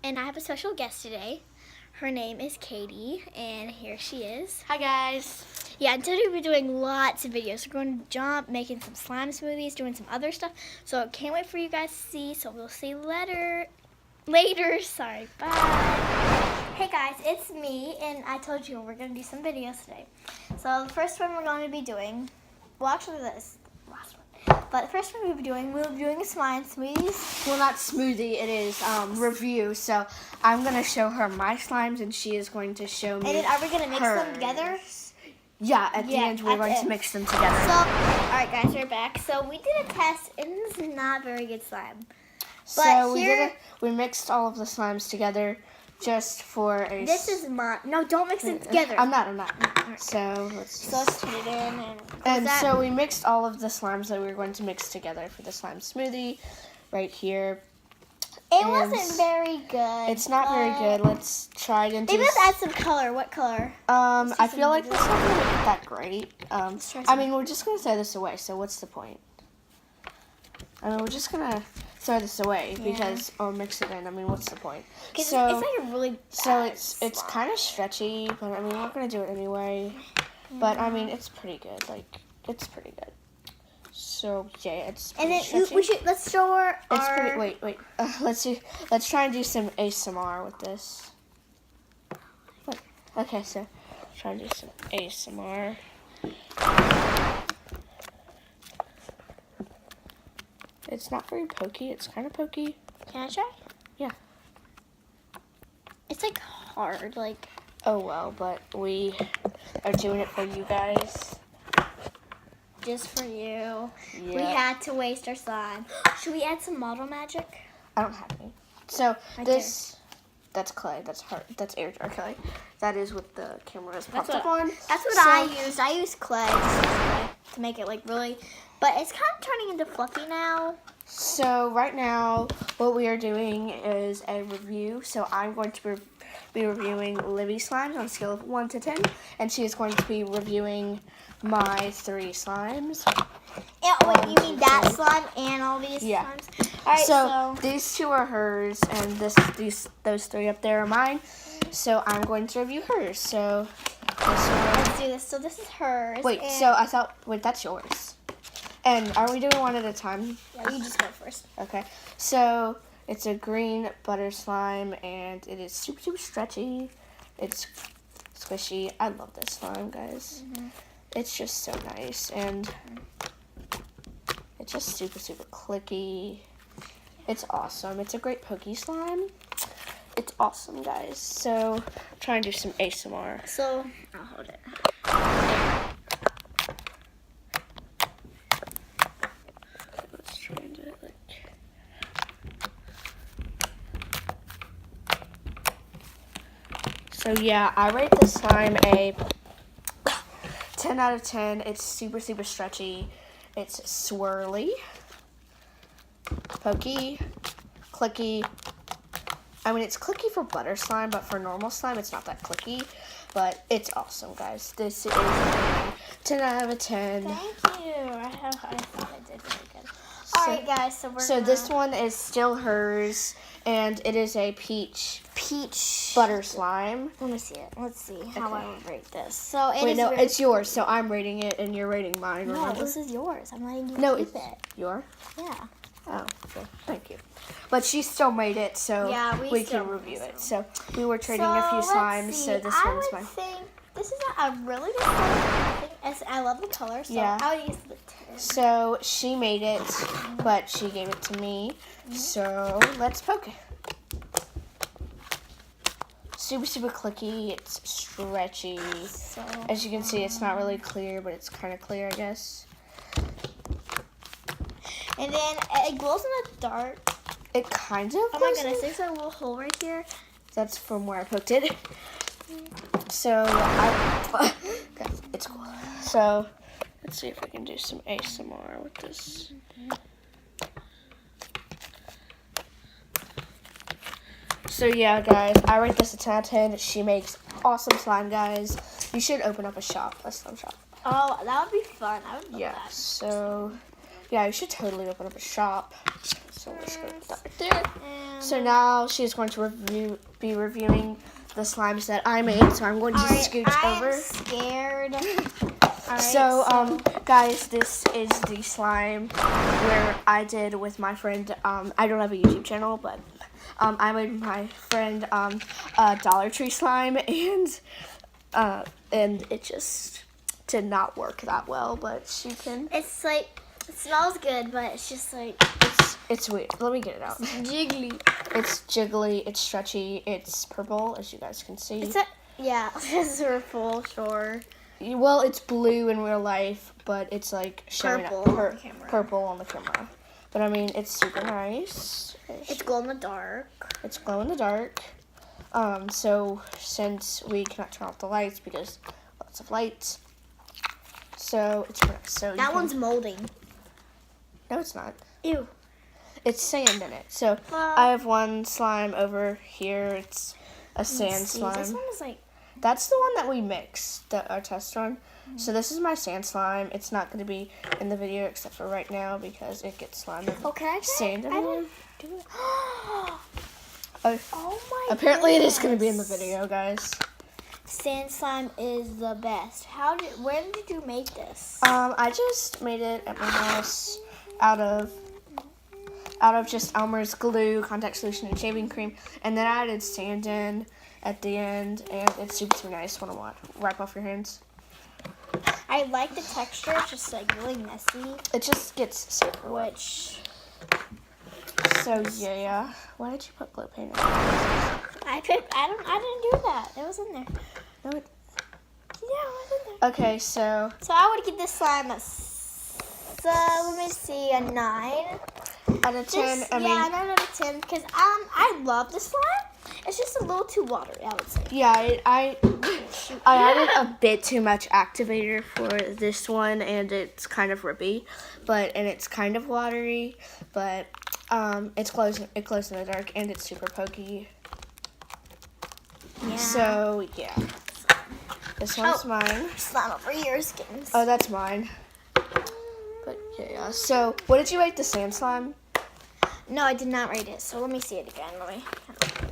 and I have a special guest today. Her name is Katie, and here she is. Hi guys. Yeah, and today we're doing lots of videos. We're going to jump, making some slime smoothies, doing some other stuff. So can't wait for you guys to see. So we'll see you later. Sorry, bye. Hey guys, it's me, and I told you we're going to do some videos today. So the first one we're going to be doing, well actually this last one. But the first one we'll be doing a slime smoothies. Well, not smoothie, it is review. So I'm going to show her my slimes and she is going to show me And then are we going to mix them together? Yeah, at the end we're going to mix them together. So, alright guys, we're back. So we did a test and this is not very good slime. But so here, we mixed all of the slimes together just for a... This is mine. No, don't mix it together. I'm not. So let's put it in and so we mixed all of the slimes that we were going to mix together for the slime smoothie right here. It wasn't very good. It's not very good. Let's try it into... Maybe let's add some color. What color? I feel like this not going to make it that great. I mean, we're just going to throw this away, so what's the point? I mean, we're just going to throw this away because, or mix it in. I mean, what's the point? So, it's like a really bad it's kind of stretchy, but I mean, we're going to do it anyway. But I mean, it's pretty good. Like, it's pretty good. So yeah, it's pretty stretchy. Let's show her It's pretty. Wait. Let's try and do some ASMR with this. Okay, so try and do some ASMR. It's not very pokey. It's kind of pokey. Can I try? Yeah. It's like hard, like. Oh well, but we are doing it for you guys. Just for you. Yeah. We had to waste our slime. Should we add some model magic? I don't have any. So that's clay. That's hard. That's air dry clay. That is what the camera is popped up on. That's what I used. I used clay, to make it like really, but it's kind of turning into fluffy now. So right now, what we are doing is a review. So I'm going to be reviewing Livy's slimes on a scale of 1 to 10, and she is going to be reviewing my 3 slimes. Yeah, wait, you mean that slime and all these slimes? All right, so these 2 are hers, and those 3 up there are mine. So I'm going to review hers. So let's do this. So this is hers. Wait, that's yours. And are we doing one at a time? Yeah, you just go first. Okay. So it's a green butter slime, and it is super, super stretchy. It's squishy. I love this slime, guys. It's just so nice, and it's just super, super clicky. It's awesome. It's a great pokey slime. It's awesome, guys. So try and do some ASMR. So I'll hold it. Let's try and do it like... So yeah, I rate this slime a 10 out of 10. It's super, super stretchy. It's swirly, pokey, clicky. I mean, it's clicky for butter slime, but for normal slime, it's not that clicky. But it's awesome, guys. This is a 10 out of 10. Thank you. I thought I did really good. All right, guys. So this one is still hers, and it is a peach butter slime. Let me see it. Let's see how I would rate this. So it's yours. So I'm rating it, and you're rating mine. No, remember? this is yours. I'm letting you keep it. Your? Yeah. Oh, okay. Thank you. But she still made it, so we still can review it. So we were trading a few slimes, so this one's mine. I think this is a really good slime. I love the color, so I would use the 10. So she made it, but she gave it to me. So let's poke it. Super, super clicky. It's stretchy. As you can see, it's not really clear, but it's kind of clear, I guess. And then it glows in the dark. It kind of. Oh my goodness! There's a little hole right here. That's from where I poked it. So it's cool. So let's see if I can do some ASMR with this. So yeah, guys, I rate this a 10 out of 10. She makes awesome slime, guys. You should open up a slime shop. Oh, that would be fun. I would love that. So yeah, you should totally open up a shop. So let's go right there. So now she's going to be reviewing the slimes that I made. So I'm going to scooch over. I'm scared. So, guys, this is the slime where I did with my friend. I don't have a YouTube channel, but I made my friend a Dollar Tree slime, and it just did not work that well. But she can. It's like it smells good, but it's just like it's weird. Let me get it out. jiggly. It's jiggly. It's stretchy. It's purple, as you guys can see. It's purple, sure. Well, it's blue in real life, but it's like showing purple on the camera. But I mean, it's super nice. It's glow in the dark. It's glow in the dark. So since we cannot turn off the lights because lots of lights, so it's nice. So that one's molding. No, it's not. Ew. It's sand in it. So I have one slime over here. It's a sand slime. This one is like. That's the one that we mixed, our test run. So this is my sand slime. It's not going to be in the video except for right now because it gets slime. Okay. Sand in it. Oh my! Apparently, it is going to be in the video, guys. Sand slime is the best. Where did you make this? I just made it at my house out of just Elmer's glue, contact solution, and shaving cream, and then I added sand in at the end, and it's super nice. Want to wipe off your hands? I like the texture. It's just like really messy. It just gets super wet. So yeah. Why did you put glue paint in? I didn't do that. It was in there. No, it was in there. Okay, so I would give this slime let me see, a 9 out of 10. A 9 out of 10 because I love this slime. It's just a little too watery, I would say. Yeah, I added a bit too much activator for this one, and it's kind of rippy, and it's kind of watery, but it glows in the dark, and it's super pokey. Yeah. So yeah, this one's mine. Slime over your skins. Oh, that's mine. But yeah. So what did you rate the sand slime? No, I did not rate it. So let me see it again.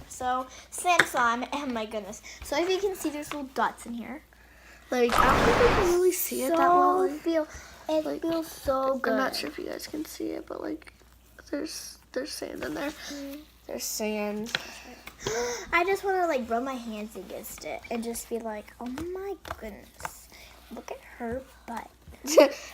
So sand slime. Oh my goodness. So if you can see, there's little dots in here. Like I don't think you can really see it that well. It feels so good. I'm not sure if you guys can see it, but like there's sand in there. There's sand. I just want to like rub my hands against it and just be like, oh my goodness, look at her butt.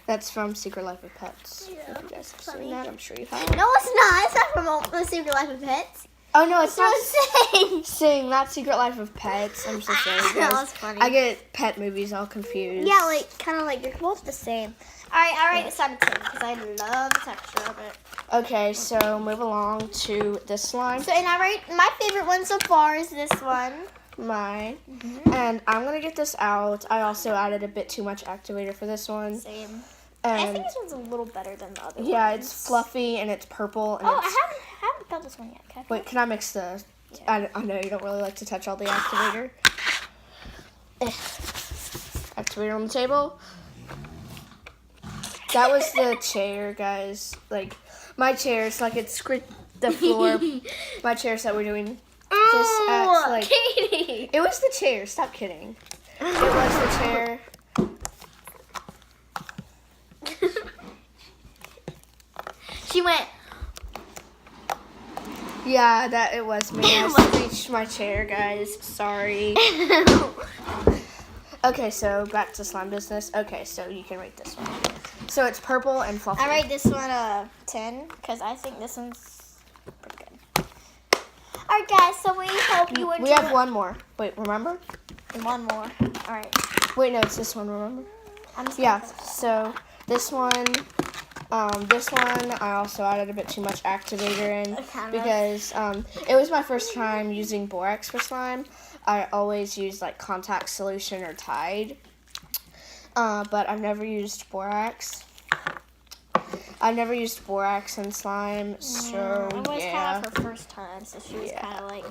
That's from Secret Life of Pets. Yeah, if you guys have seen that, I'm sure you have. No, it's not. It's not from The Secret Life of Pets. Oh no, it's not Sing, not Secret Life of Pets. I'm so sorry, guys. That was funny. I get pet movies all confused. Yeah, like kind of like they're both the same. All right, I rate this on a 10 because I love the texture of it. Okay, so move along to this slime. So, and I rate my favorite one so far is this one. Mine. And I'm gonna get this out. I also added a bit too much activator for this one. Same. And I think this one's a little better than the other one. Yeah, it's fluffy and it's purple. And I haven't felt this one yet. Okay. Wait, can I mix the? Yeah. I know you don't really like to touch all the activator. Activator on the table. That was the chair, guys. Like my chair's like it scraped the floor. My chair's that we're doing. Katie! It was the chair. Stop kidding. It was the chair. She went. Yeah, it was me. I screeched my chair, guys. Sorry. Okay, so back to slime business. Okay, so you can rate this one. So it's purple and fluffy. I rate this one a 10 because I think this one's pretty good. All right, guys. So we hope you enjoyed. We have one more. Wait, remember? And one more. All right. Wait, no, it's this one. Remember? So this one. I also added a bit too much activator in because it was my first time using borax for slime. I always use like contact solution or Tide, but I've never used borax. I've never used borax in slime, so It was yeah. kind of her first time, so she was kind of like.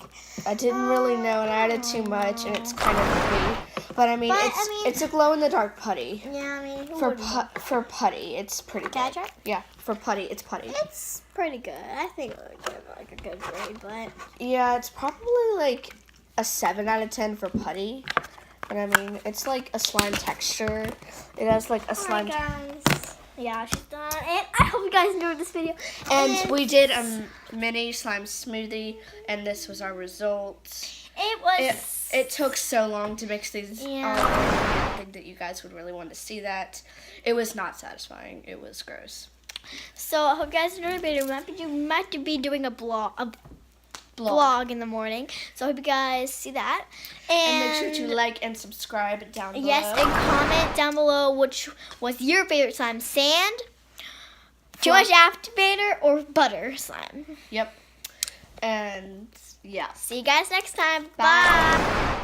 I didn't really know, and I added too much, and it's kind of pretty. But I mean, But, it's a glow in the dark putty. Yeah, I mean, For putty, it's pretty good. Can I try? Yeah, for putty, it's putty. It's pretty good. I think it would give like a good grade, but Yeah, it's probably like a 7 out of 10 for putty. But I mean, it's like a slime texture. It has like a slime. Alright, guys. Yeah, she's done, and I hope you guys enjoyed this video. And we did a mini slime smoothie, and this was our result. It was. It took so long to mix these. Yeah. I didn't think that you guys would really want to see that. It was not satisfying. It was gross. So I hope you guys enjoyed the video. We might be doing a vlog in the morning. So I hope you guys see that. And make sure to like and subscribe down below. Yes, and comment down below which was your favorite slime: sand, too much activator, or butter slime. Yep. And yeah. See you guys next time. Bye. Bye.